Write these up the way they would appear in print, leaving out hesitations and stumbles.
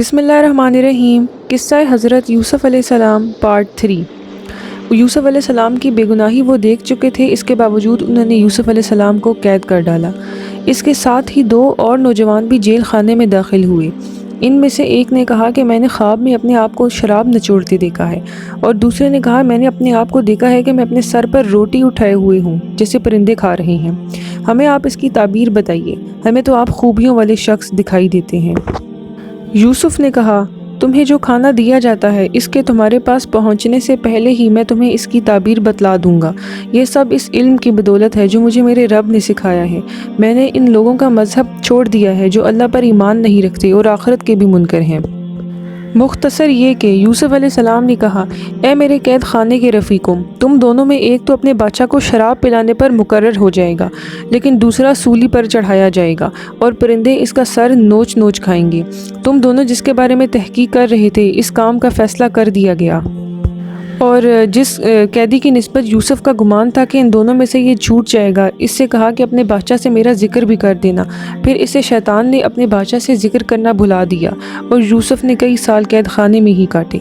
बिस्मिल्लाहिर्रहमानिर्रहीम। किस्सा हज़रत यूसुफ़ अलैहिस्सलाम पार्ट 3। यूसुफ़ अलैहिस्सलाम की बेगुनाही वो देख चुके थे, इसके बावजूद उन्होंने यूसुफ़ अलैहिस्सलाम को कैद कर डाला। इसके साथ ही 2 और नौजवान भी जेल खाने में दाखिल हुए। इनमें से एक ने कहा कि मैंने ख्वाब में अपने आप को शराब नचोड़ते देखा है, और दूसरे ने कहा मैंने अपने आप को देखा है कि मैं अपने सर पर रोटी उठाए हुए हूँ जैसे परिंदे खा रहे हैं। हमें आप इसकी ताबीर बताइए, हमें तो आप खूबियों वाले शख्स दिखाई देते हैं। यूसुफ ने कहा, तुम्हें जो खाना दिया जाता है इसके तुम्हारे पास पहुंचने से पहले ही मैं तुम्हें इसकी ताबीर बतला दूंगा। ये सब इस इल्म की बदौलत है जो मुझे मेरे रब ने सिखाया है। मैंने इन लोगों का मज़हब छोड़ दिया है जो अल्लाह पर ईमान नहीं रखते और आखिरत के भी मुनकर हैं। मुख्तसर ये कि यूसुफ अलैहिस्सलाम ने कहा, ए मेरे कैद खाने के रफ़ीकों, तुम दोनों में एक तो अपने बादशाह को शराब पिलाने पर मुकर्रर हो जाएगा, लेकिन दूसरा सूली पर चढ़ाया जाएगा और परिंदे इसका सर नोच नोच खाएंगे। तुम दोनों जिसके बारे में तहकीक कर रहे थे, इस काम का फ़ैसला कर दिया गया। और जिस कैदी की निस्बत यूसुफ का गुमान था कि इन दोनों में से ये छूट जाएगा, इससे कहा कि अपने बादशाह से मेरा जिक्र भी कर देना। फिर इसे शैतान ने अपने बादशाह से जिक्र करना भुला दिया और यूसुफ ने कई साल कैद खाने में ही काटे।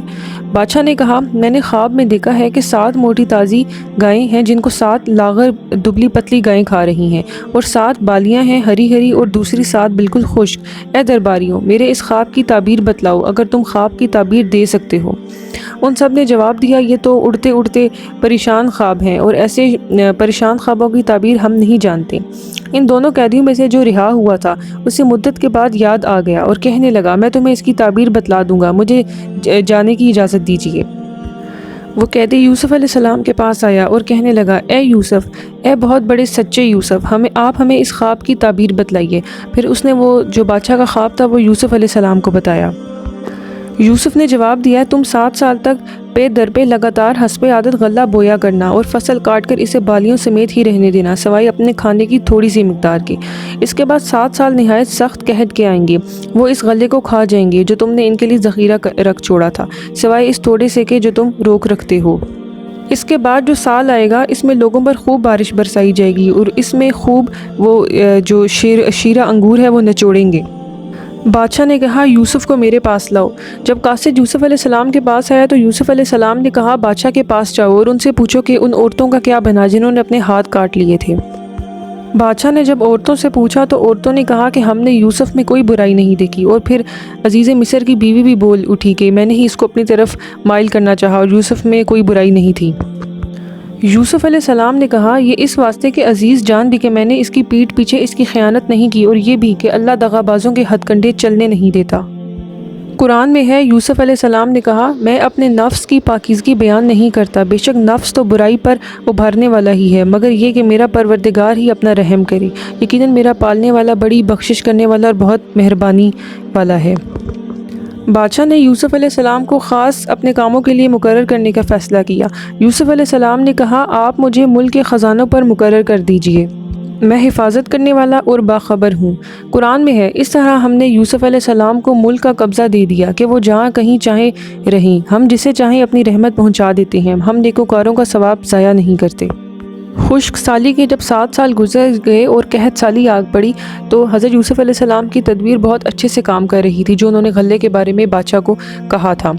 बादशाह ने कहा, मैंने ख्वाब में देखा है कि 7 मोटी ताज़ी गायें हैं जिनको 7 लागर दुबली पतली गायें खा रही हैं, और 7 बालियाँ हैं हरी हरी और दूसरी 7 बिल्कुल खुश्क। ए दरबारियों, मेरे इस ख्वाब की ताबीर बतलाओ अगर तुम ख्वाब की ताबीर दे सकते हो। उन सब ने जवाब दिया, ये तो उड़ते उड़ते परेशान ख्वाब हैं और ऐसे परेशान ख्वाबों की ताबीर हम नहीं जानते। इन दोनों कैदियों में से जो रिहा हुआ था उसे मुद्दत के बाद याद आ गया और कहने लगा, मैं तुम्हें इसकी ताबीर बतला दूंगा, मुझे जाने की इजाज़त दीजिए। वो कैदी यूसुफ अलैहिस्सलाम के पास आया और कहने लगा, ए यूसुफ, ए बहुत बड़े सच्चे यूसुफ, हमें इस ख्वाब की ताबीर बतलाइए। फिर उसने वो जो बादशाह का ख्वाब था वो यूसुफ अलैहिस्सलाम को बताया। यूसुफ ने जवाब दिया, तुम 7 साल तक पे दर पे लगातार हस्बे आदत गल्ला बोया करना और फसल काट कर इसे बालियों समेत ही रहने देना, सवाई अपने खाने की थोड़ी सी मिकदार की। इसके बाद 7 साल निहायत सख्त कहद के आएंगे, वो इस गले को खा जाएंगे जो तुमने इनके लिए ज़ख़ीरा रख छोड़ा था, सिवाय इस थोड़े से के जो तुम रोक रखते हो। इसके बाद जो साल आएगा इसमें लोगों पर खूब बारिश बरसाई जाएगी और इसमें खूब वो जो शीरा अंगूर है वो निचोड़ेंगे। बादशाह ने कहा, यूसुफ को मेरे पास लाओ। जब कासिद यूसुफ अलैहिस्सलाम के पास आया तो यूसुफ अलैहिस्सलाम ने कहा, बादशाह के पास जाओ और उनसे पूछो कि उन औरतों का क्या बना जिन्होंने अपने हाथ काट लिए थे। बादशाह ने जब औरतों से पूछा तो औरतों ने कहा कि हमने यूसुफ में कोई बुराई नहीं देखी। और फिर अजीज़ मिस्र की बीवी भी बोल उठी कि मैंने ही इसको अपनी तरफ माइल करना चाहा और यूसुफ में कोई बुराई नहीं थी। यूसुफ अलैहिस्सलाम ने कहा, ये इस वास्ते के अजीज़ जान भी कि मैंने इसकी पीठ पीछे इसकी खयानत नहीं की, और ये भी कि अल्लाह दगाबाजों के हथकंडे चलने नहीं देता। कुरान में है, यूसुफ अलैहिस्सलाम ने कहा, मैं अपने नफ्स की पाकीज़गी बयान नहीं करता, बेशक नफ्स तो बुराई पर उभारने वाला ही है, मगर ये कि मेरा परवरदिगार ही अपना रहम करे। यकीनन मेरा पालने वाला बड़ी बख्शिश करने वाला और बहुत मेहरबानी वाला है। बादशाह ने यूसुफ अलैहिस्सलाम को ख़ास अपने कामों के लिए मुकर्रर करने का फ़ैसला किया। यूसुफ अलैहिस्सलाम ने कहा, आप मुझे मुल्क के ख़जानों पर मुकर्रर कर दीजिए, मैं हिफाजत करने वाला और बाखबर हूँ। कुरान में है, इस तरह हमने यूसुफ अलैहिस्सलाम को मुल्क का कब्ज़ा दे दिया कि वो जहाँ कहीं चाहे रहें, हम जिसे चाहें अपनी रहमत पहुँचा देते हैं, हम नेकोकारों का सवाब ज़ाया नहीं करते। खुश्क साली के जब 7 साल गुजर गए और कहत साली आग पड़ी तो हज़रत यूसुफ अलैहिस्सलाम की तदबीर बहुत अच्छे से काम कर रही थी, जो उन्होंने गले के बारे में बादशाह को कहा था।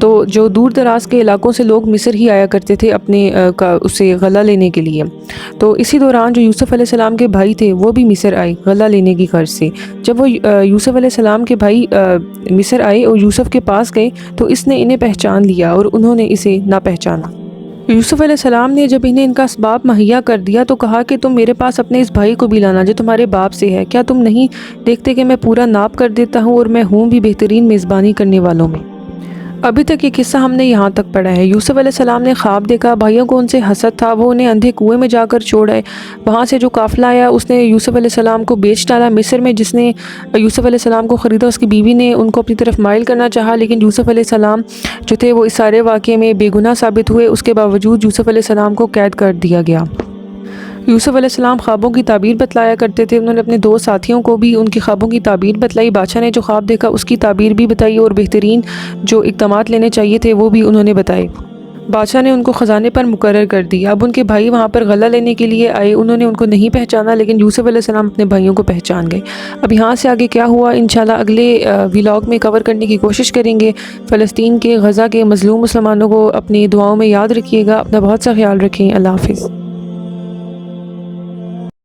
तो जो दूर दराज के इलाकों से लोग मिस्र ही आया करते थे अपने उसे गला लेने के लिए। तो इसी दौरान जो यूसुफ अलैहिस्सलाम के भाई थे वो भी मिस्र आए गला लेने की गर्ज से। जब वो यूसुफ अलैहिस्सलाम के भाई मिस्र आए और यूसुफ के पास गए तो इसने इन्हें पहचान लिया और उन्होंने इसे ना पहचाना। यूसुफ अलैहिस्सलाम ने जब इन्हें इनका असबाब मुहैया कर दिया तो कहा कि तुम मेरे पास अपने इस भाई को भी लाना जो तुम्हारे बाप से है। क्या तुम नहीं देखते कि मैं पूरा नाप कर देता हूँ और मैं हूँ भी बेहतरीन मेज़बानी करने वालों में। अभी तक ये किस्सा हमने यहाँ तक पढ़ा है। यूसुफ अलैहिस्सलाम ने ख्वाब देखा, भाइयों को उनसे हसद था, वो उन्हें अंधे कुएं में जाकर छोड़ आए। वहाँ से जो काफ़िला आया उसने यूसुफ अलैहिस्सलाम को बेच डाला। मिस्र में जिसने यूसुफ अलैहिस्सलाम को ख़रीदा उसकी बीवी ने उनको अपनी तरफ माइल करना चाहा, लेकिन यूसुफ अलैहिस्सलाम जो थे वो इस सारे वाक़े में बेगुनाह साबित हुए। उसके बावजूद यूसुफ अलैहिस्सलाम को कैद कर दिया गया। यूसुफ अलैहिस्सलाम ख्वाबों की ताबीर बतलाया करते थे। उन्होंने अपने 2 साथियों को भी उनकी ख्वाबों की ताबीर बतलाई। बादशाह ने जो ख्वाब देखा उसकी ताबीर भी बताई और बेहतरीन जो इक़दामात लेने चाहिए थे वो भी उन्होंने बताए। بادشاہ نے ان کو خزانے پر مقرر کر دیا۔ اب ان کے بھائی وہاں پر غلہ لینے کے لیے آئے، انہوں نے ان کو نہیں پہچانا، لیکن یوسف علیہ السلام اپنے بھائیوں کو پہچان گئے۔ اب یہاں سے آگے کیا ہوا انشاءاللہ اگلے ولاگ میں کور کرنے کی کوشش کریں گے۔ فلسطین کے، غزہ کے مظلوم مسلمانوں کو اپنی دعاؤں میں یاد رکھیے گا۔ اپنا بہت سا خیال رکھیں۔ اللہ حافظ۔